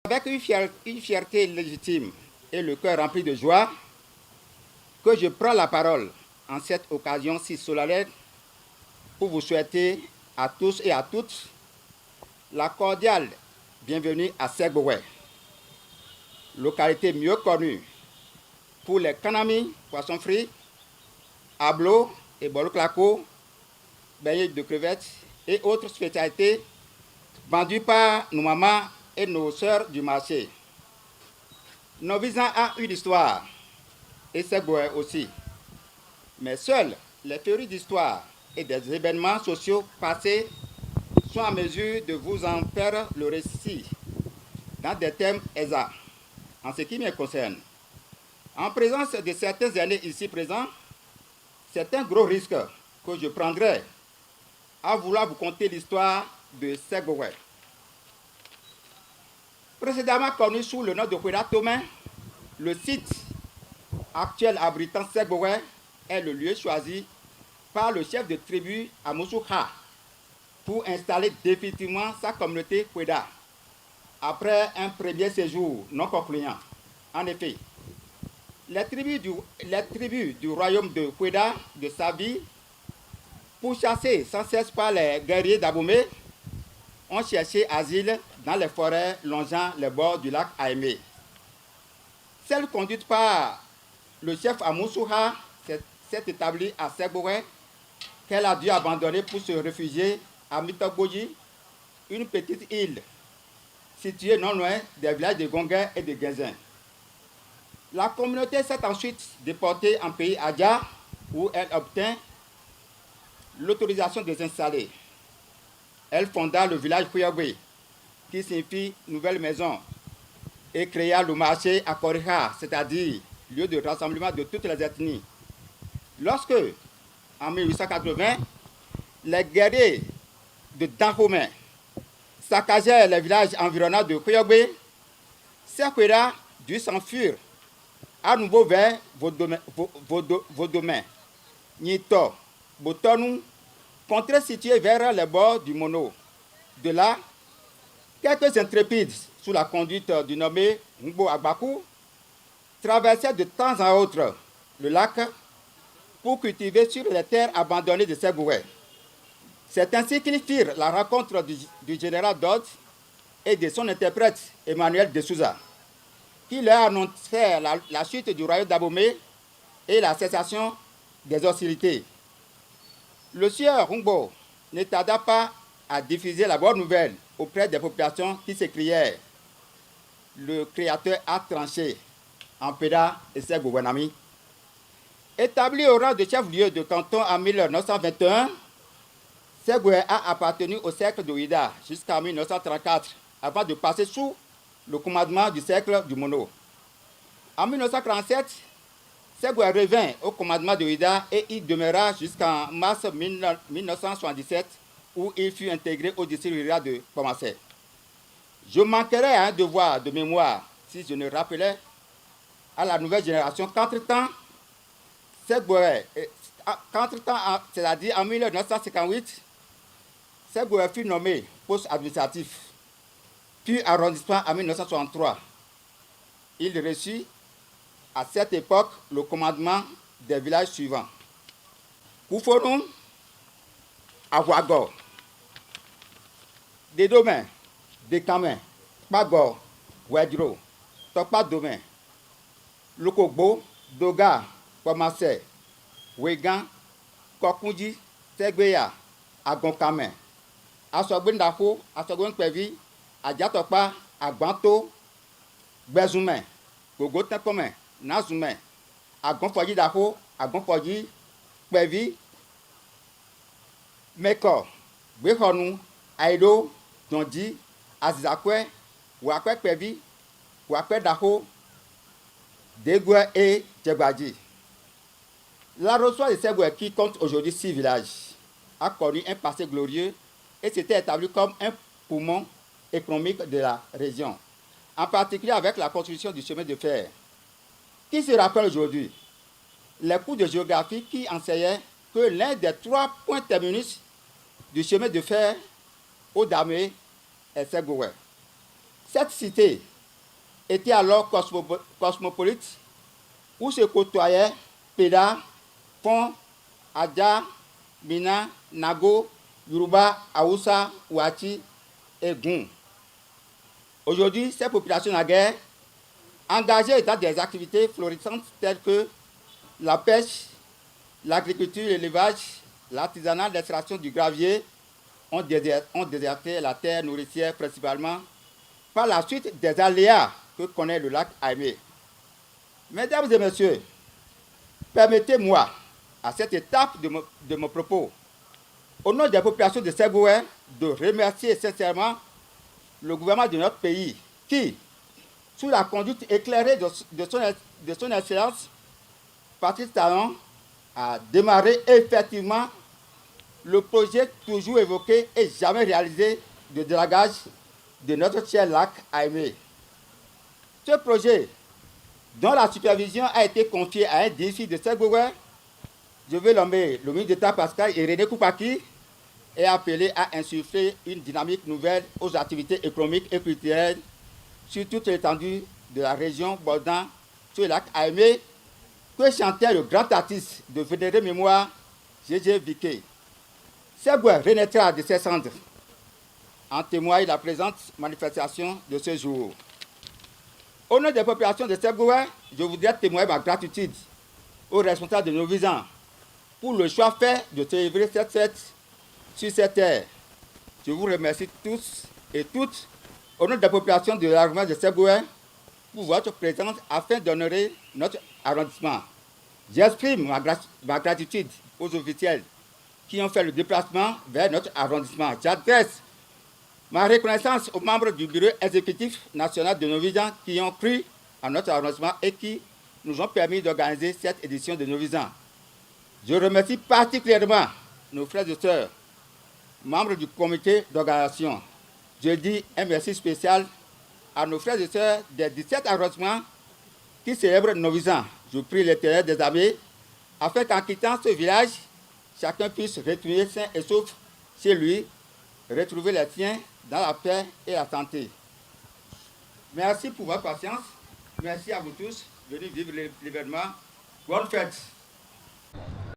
Avec une fierté légitime et le cœur rempli de joie, que je prends la parole en cette occasion si solennelle pour vous souhaiter à tous et à toutes la cordiale bienvenue à Segbowé, localité mieux connue pour les kanami, poissons frits, ablo et bolo claco, beignets de crevettes et autres spécialités vendues par nos mamans et nos sœurs du marché. Nos visans ont une histoire, et Segbowé aussi. Mais seuls les théories d'histoire et des événements sociaux passés sont en mesure de vous en faire le récit dans des thèmes exacts. En ce qui me concerne, en présence de certains aînés ici présents, c'est un gros risque que je prendrai à vouloir vous conter l'histoire de Segbowé. Précédemment connu sous le nom de Kweda Tomin, le site actuel abritant Segbowé est le lieu choisi par le chef de tribu Amoussoukha pour installer définitivement sa communauté Kweda après un premier séjour non concluant. En effet, les tribus du royaume de Kweda de Sabi, pourchassées sans cesse par les guerriers d'Abomey, ont cherché asile dans les forêts longeant les bords du lac Aimé. Celle conduite par le chef Amoussoukha s'est établie à Segbowé, qu'elle a dû abandonner pour se réfugier à Mitogboji, une petite île située non loin des villages de Gonguin et de Guinzin. La communauté s'est ensuite déportée en pays Adja, où elle obtint l'autorisation de s'installer. Elle fonda le village Kouyagbé, qui signifie nouvelle maison, et créa le marché à Koriha, c'est-à-dire lieu de rassemblement de toutes les ethnies. Lorsque, en 1880, les guerriers de Dahomey saccagèrent les villages environnants de Kouyagbé, Sekweda dut s'enfuir à nouveau vers vos domaines, Nito, Botonou, contrée située vers les bords du Mono. De là, quelques intrépides, sous la conduite du nommé Ngbo Agbakou, traversaient de temps à autre le lac pour cultiver sur les terres abandonnées de Segbowé. C'est ainsi qu'ils firent la rencontre du général Dodd et de son interprète Emmanuel de Souza, qui leur annonçait la chute du royaume d'Abomey et la cessation des hostilités. Le sieur Ngbo ne tarda pas à diffuser la bonne nouvelle auprès des populations qui s'écrièrent « Le Créateur a tranché en Péda et Segbowé. » Établi au rang de chef-lieu de canton en 1921, Segbowé a appartenu au cercle de Ouida jusqu'en 1934, avant de passer sous le commandement du cercle du Mono. En 1947, Segbowé revint au commandement de Ouida et y demeura jusqu'en mars 1977, où il fut intégré au district rural de Pomassé. Je manquerais à un devoir de mémoire si je ne rappelais à la nouvelle génération qu'entre-temps, Segbowé, c'est-à-dire en 1958, Segbowé fut nommé poste administratif, puis arrondissement en 1963. Il reçut à cette époque le commandement des villages suivants: Koufonou, Avouago, Dedomé, Dekamé, Pago, Wedro, Tokpa Domé, Lokogbo, Doga, Pomassé, Wegan, Kokunji, Segbeya, Agonkame, Asogwendako, Asogwenkpevi, Adjatokpa, Agbanto, Gbezumé, Gogotenkome, Nazumé, Agonfoji Dako, Agonfoji, Kpevi, Meko, Gbehonu, Aido, Dondi, Azizakwe, Wakwe Kpevi, Wakwe Dako, Degwe et Djebadji. L'arrondissement de Segbowé, qui compte aujourd'hui 6 villages, a connu un passé glorieux et s'était établi comme un poumon économique de la région, en particulier avec la construction du chemin de fer. Qui se rappelle aujourd'hui les cours de géographie qui enseignaient que l'un des 3 points terminus du chemin de fer au Damé est Segbowé. Cette cité était alors cosmopolite, où se côtoyaient Peda, Fon, Adja, Mina, Nago, Yoruba, Aoussa, Ouachi et Goun. Aujourd'hui, ces populations naguère, engagées dans des activités florissantes telles que la pêche, l'agriculture, l'élevage, l'artisanat, l'extraction du gravier, ont déserté la terre nourricière principalement par la suite des aléas que connaît le lac Aimé. Mesdames et messieurs, permettez-moi, à cette étape de mon propos, au nom des populations de Ségoué, de remercier sincèrement le gouvernement de notre pays qui, sous la conduite éclairée de son Excellence, Patrice Talon, a démarré effectivement le projet toujours évoqué et jamais réalisé de dragage de notre cher lac Aimé. Ce projet, dont la supervision a été confiée à un DG de Ségoué, je vais nommer le ministre d'État Pascal et René Koupaki, est appelé à insuffler une dynamique nouvelle aux activités économiques et culturelles sur toute l'étendue de la région bordant sur le lac Aimé, que chantait le grand artiste de vénérée mémoire, Gégé Viqué. Ségoué renaîtra de ses cendres. En témoigne la présente manifestation de ce jour. Au nom des populations de Ségoué, je voudrais témoigner ma gratitude aux responsables de nos visants pour le choix fait de célébrer cette fête sur cette terre. Je vous remercie tous et toutes, au nom des populations de l'arrondissement de Ségoué, pour votre présence afin d'honorer notre arrondissement. J'exprime ma gratitude aux officiels qui ont fait le déplacement vers notre arrondissement. J'adresse ma reconnaissance aux membres du bureau exécutif national de nos visants qui ont cru à notre arrondissement et qui nous ont permis d'organiser cette édition de nos visants. Je remercie particulièrement nos frères et sœurs, membres du comité d'organisation. Je dis un merci spécial à nos frères et sœurs des 17 arrondissements qui célèbrent nos visants. Je prie l'Éternel des armées afin qu'en quittant ce village, chacun puisse retourner sain et sauf chez lui, retrouver les siens dans la paix et la santé. Merci pour votre patience. Merci à vous tous. Venez vivre l'événement. Bonne fête.